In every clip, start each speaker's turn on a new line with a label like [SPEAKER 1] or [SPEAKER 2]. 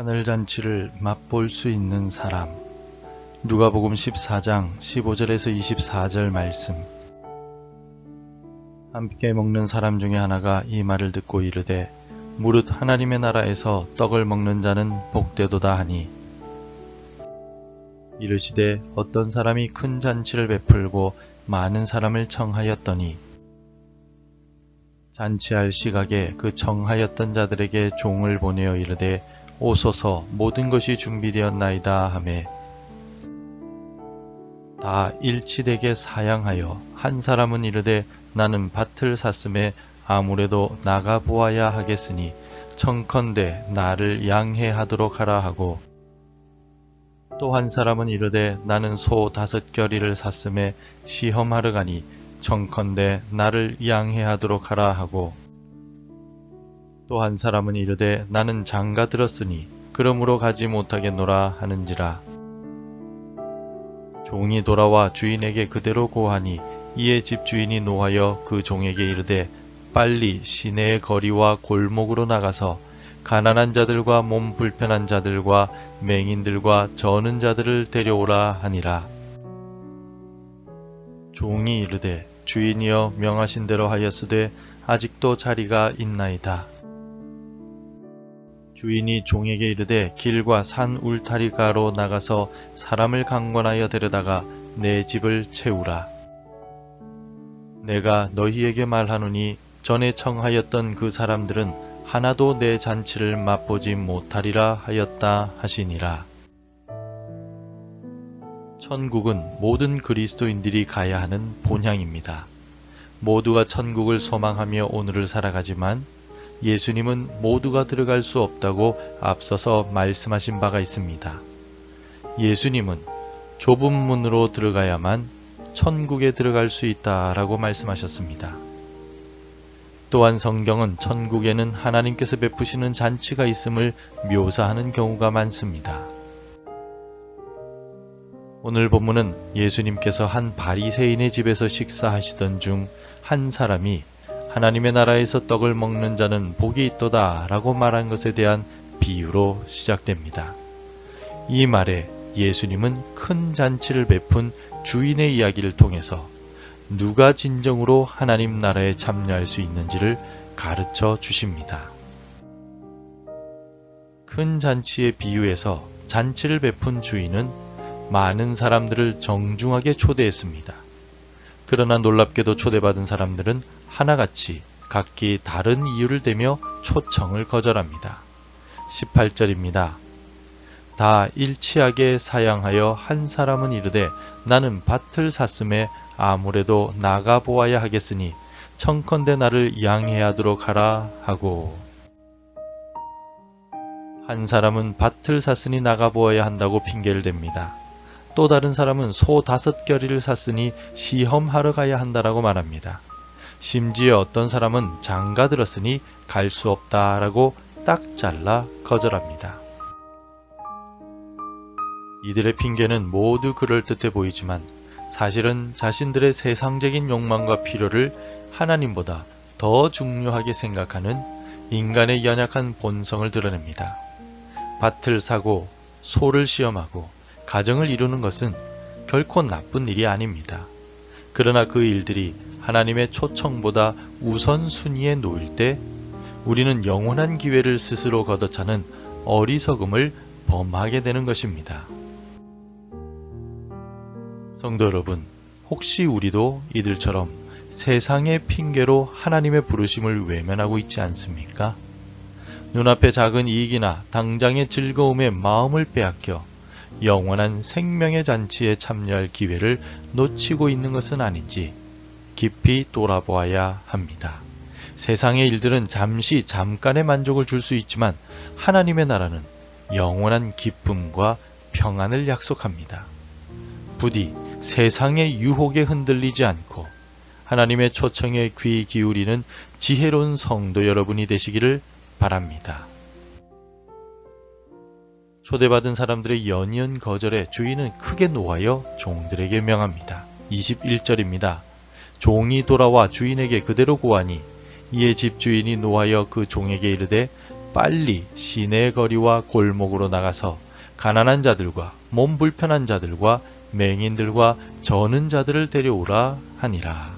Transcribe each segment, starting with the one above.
[SPEAKER 1] 하늘잔치를 맛볼 수 있는 사람. 누가복음 14장 15절에서 24절 말씀. 함께 먹는 사람 중에 하나가 이 말을 듣고 이르되 무릇 하나님의 나라에서 떡을 먹는 자는 복되도다 하니, 이르시되 어떤 사람이 큰 잔치를 베풀고 많은 사람을 청하였더니 잔치할 시각에 그 청하였던 자들에게 종을 보내어 이르되 오소서 모든 것이 준비되었나이다 하매, 다 일치되게 사양하여 한 사람은 이르되 나는 밭을 샀음에 아무래도 나가 보아야 하겠으니 청컨대 나를 양해하도록 하라 하고, 또 한 사람은 이르되 나는 소 5겨리를 샀음에 시험하러 가니 청컨대 나를 양해하도록 하라 하고, 또 한 사람은 이르되 나는 장가 들었으니 그러므로 가지 못하겠노라 하는지라. 종이 돌아와 주인에게 그대로 고하니 이에 집주인이 노하여 그 종에게 이르되 빨리 시내의 거리와 골목으로 나가서 가난한 자들과 몸 불편한 자들과 맹인들과 저는 자들을 데려오라 하니라. 종이 이르되 주인이여 명하신 대로 하였으되 아직도 자리가 있나이다. 주인이 종에게 이르되 길과 산 울타리가로 나가서 사람을 강권하여 데려다가 내 집을 채우라. 내가 너희에게 말하노니 전에 청하였던 그 사람들은 하나도 내 잔치를 맛보지 못하리라 하였다 하시니라. 천국은 모든 그리스도인들이 가야 하는 본향입니다. 모두가 천국을 소망하며 오늘을 살아가지만 예수님은 모두가 들어갈 수 없다고 앞서서 말씀하신 바가 있습니다. 예수님은 좁은 문으로 들어가야만 천국에 들어갈 수 있다라고 말씀하셨습니다. 또한 성경은 천국에는 하나님께서 베푸시는 잔치가 있음을 묘사하는 경우가 많습니다. 오늘 본문은 예수님께서 한 바리새인의 집에서 식사하시던 중 한 사람이 하나님의 나라에서 떡을 먹는 자는 복이 있도다 라고 말한 것에 대한 비유로 시작됩니다. 이 말에 예수님은 큰 잔치를 베푼 주인의 이야기를 통해서 누가 진정으로 하나님 나라에 참여할 수 있는지를 가르쳐 주십니다. 큰 잔치의 비유에서 잔치를 베푼 주인은 많은 사람들을 정중하게 초대했습니다. 그러나 놀랍게도 초대받은 사람들은 하나같이 각기 다른 이유를 대며 초청을 거절합니다. 18절입니다. 다 일치하게 사양하여 한 사람은 이르되 나는 밭을 샀음에 아무래도 나가 보아야 하겠으니 청컨대 나를 양해하도록 하라 하고, 한 사람은 밭을 샀으니 나가 보아야 한다고 핑계를 댑니다. 또 다른 사람은 소 5겨리를 샀으니 시험하러 가야 한다라고 말합니다. 심지어 어떤 사람은 장가 들었으니 갈 수 없다라고 딱 잘라 거절합니다. 이들의 핑계는 모두 그럴듯해 보이지만 사실은 자신들의 세상적인 욕망과 필요를 하나님보다 더 중요하게 생각하는 인간의 연약한 본성을 드러냅니다. 밭을 사고 소를 시험하고 가정을 이루는 것은 결코 나쁜 일이 아닙니다. 그러나 그 일들이 하나님의 초청보다 우선순위에 놓일 때 우리는 영원한 기회를 스스로 걷어차는 어리석음을 범하게 되는 것입니다. 성도 여러분, 혹시 우리도 이들처럼 세상의 핑계로 하나님의 부르심을 외면하고 있지 않습니까? 눈앞의 작은 이익이나 당장의 즐거움에 마음을 빼앗겨 영원한 생명의 잔치에 참여할 기회를 놓치고 있는 것은 아닌지 깊이 돌아보아야 합니다. 세상의 일들은 잠깐의 만족을 줄 수 있지만 하나님의 나라는 영원한 기쁨과 평안을 약속합니다. 부디 세상의 유혹에 흔들리지 않고 하나님의 초청에 귀 기울이는 지혜로운 성도 여러분이 되시기를 바랍니다. 초대받은 사람들의 연이은 거절에 주인은 크게 노하여 종들에게 명합니다. 21절입니다. 종이 돌아와 주인에게 그대로 고하니 이에 집주인이 노하여 그 종에게 이르되 빨리 시내 거리와 골목으로 나가서 가난한 자들과 몸 불편한 자들과 맹인들과 저는 자들을 데려오라 하니라.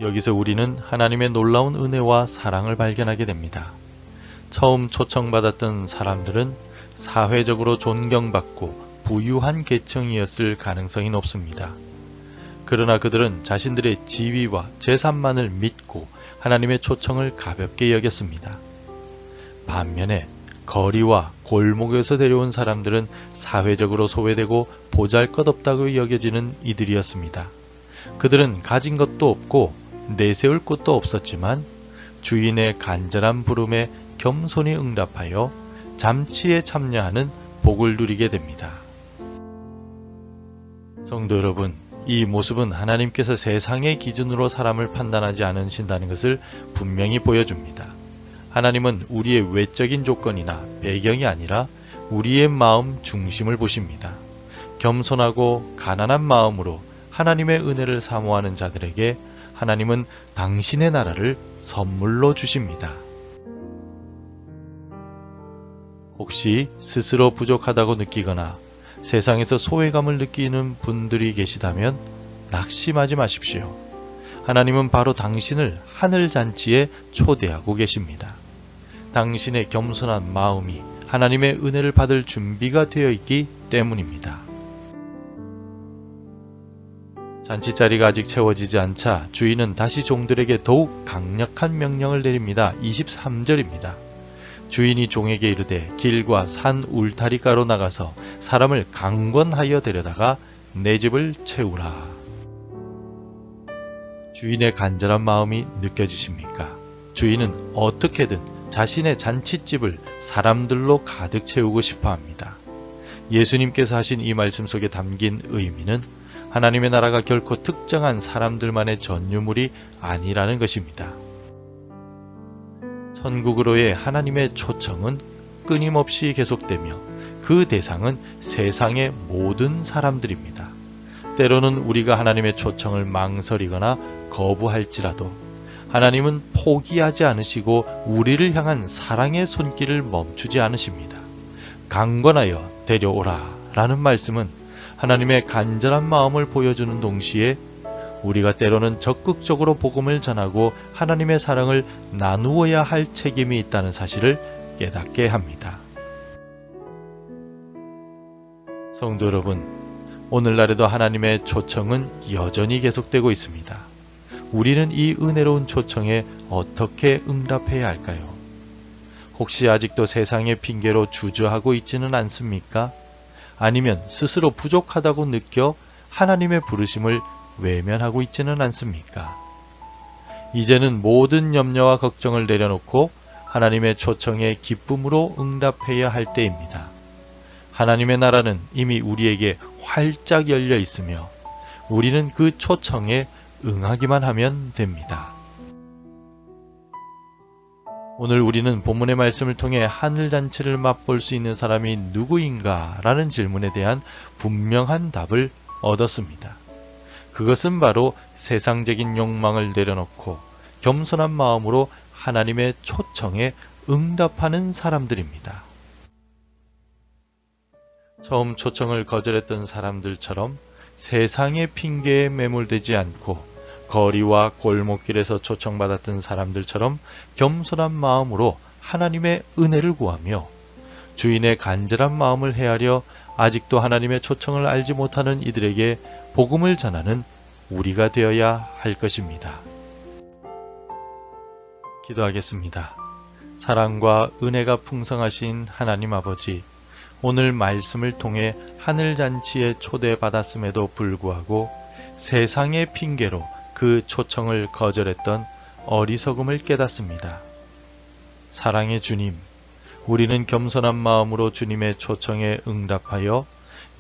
[SPEAKER 1] 여기서 우리는 하나님의 놀라운 은혜와 사랑을 발견하게 됩니다. 처음 초청받았던 사람들은 사회적으로 존경받고 부유한 계층이었을 가능성이 높습니다. 그러나 그들은 자신들의 지위와 재산만을 믿고 하나님의 초청을 가볍게 여겼습니다. 반면에 거리와 골목에서 데려온 사람들은 사회적으로 소외되고 보잘것없다고 여겨지는 이들이었습니다. 그들은 가진 것도 없고 내세울 곳도 없었지만 주인의 간절한 부름에 겸손히 응답하여 잠치에 참여하는 복을 누리게 됩니다. 성도 여러분, 이 모습은 하나님께서 세상의 기준으로 사람을 판단하지 않으신다는 것을 분명히 보여줍니다. 하나님은 우리의 외적인 조건이나 배경이 아니라 우리의 마음 중심을 보십니다. 겸손하고 가난한 마음으로 하나님의 은혜를 사모하는 자들에게 하나님은 당신의 나라를 선물로 주십니다. 혹시 스스로 부족하다고 느끼거나 세상에서 소외감을 느끼는 분들이 계시다면 낙심하지 마십시오. 하나님은 바로 당신을 하늘잔치에 초대하고 계십니다. 당신의 겸손한 마음이 하나님의 은혜를 받을 준비가 되어 있기 때문입니다. 잔치자리가 아직 채워지지 않자 주인은 다시 종들에게 더욱 강력한 명령을 내립니다. 23절입니다. 주인이 종에게 이르되 길과 산 울타리가로 나가서 사람을 강권하여 데려다가 내 집을 채우라. 주인의 간절한 마음이 느껴지십니까? 주인은 어떻게든 자신의 잔치집을 사람들로 가득 채우고 싶어 합니다. 예수님께서 하신 이 말씀 속에 담긴 의미는 하나님의 나라가 결코 특정한 사람들만의 전유물이 아니라는 것입니다. 천국으로의 하나님의 초청은 끊임없이 계속되며 그 대상은 세상의 모든 사람들입니다. 때로는 우리가 하나님의 초청을 망설이거나 거부할지라도 하나님은 포기하지 않으시고 우리를 향한 사랑의 손길을 멈추지 않으십니다. 강권하여 데려오라 라는 말씀은 하나님의 간절한 마음을 보여주는 동시에 우리가 때로는 적극적으로 복음을 전하고 하나님의 사랑을 나누어야 할 책임이 있다는 사실을 깨닫게 합니다. 성도 여러분, 오늘날에도 하나님의 초청은 여전히 계속되고 있습니다. 우리는 이 은혜로운 초청에 어떻게 응답해야 할까요? 혹시 아직도 세상의 핑계로 주저하고 있지는 않습니까? 아니면 스스로 부족하다고 느껴 하나님의 부르심을 외면하고 있지는 않습니까? 이제는 모든 염려와 걱정을 내려놓고 하나님의 초청에 기쁨으로 응답해야 할 때입니다. 하나님의 나라는 이미 우리에게 활짝 열려 있으며 우리는 그 초청에 응하기만 하면 됩니다. 오늘 우리는 본문의 말씀을 통해 하늘잔치를 맛볼 수 있는 사람이 누구인가? 라는 질문에 대한 분명한 답을 얻었습니다. 그것은 바로 세상적인 욕망을 내려놓고 겸손한 마음으로 하나님의 초청에 응답하는 사람들입니다. 처음 초청을 거절했던 사람들처럼 세상의 핑계에 매몰되지 않고 거리와 골목길에서 초청받았던 사람들처럼 겸손한 마음으로 하나님의 은혜를 구하며 주인의 간절한 마음을 헤아려 아직도 하나님의 초청을 알지 못하는 이들에게 복음을 전하는 우리가 되어야 할 것입니다. 기도하겠습니다. 사랑과 은혜가 풍성하신 하나님 아버지, 오늘 말씀을 통해 하늘잔치에 초대받았음에도 불구하고 세상의 핑계로 그 초청을 거절했던 어리석음을 깨닫습니다. 사랑의 주님, 우리는 겸손한 마음으로 주님의 초청에 응답하여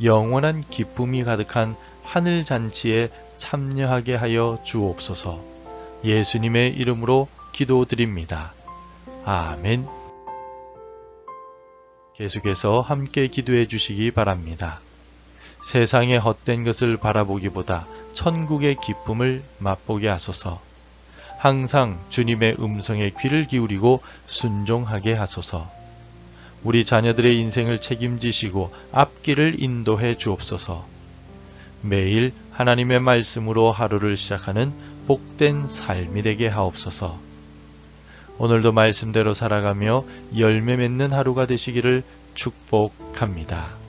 [SPEAKER 1] 영원한 기쁨이 가득한 하늘잔치에 참여하게 하여 주옵소서. 예수님의 이름으로 기도드립니다. 아멘. 계속해서 함께 기도해 주시기 바랍니다. 세상의 헛된 것을 바라보기보다 천국의 기쁨을 맛보게 하소서. 항상 주님의 음성에 귀를 기울이고 순종하게 하소서. 우리 자녀들의 인생을 책임지시고 앞길을 인도해 주옵소서. 매일 하나님의 말씀으로 하루를 시작하는 복된 삶이 되게 하옵소서. 오늘도 말씀대로 살아가며 열매 맺는 하루가 되시기를 축복합니다.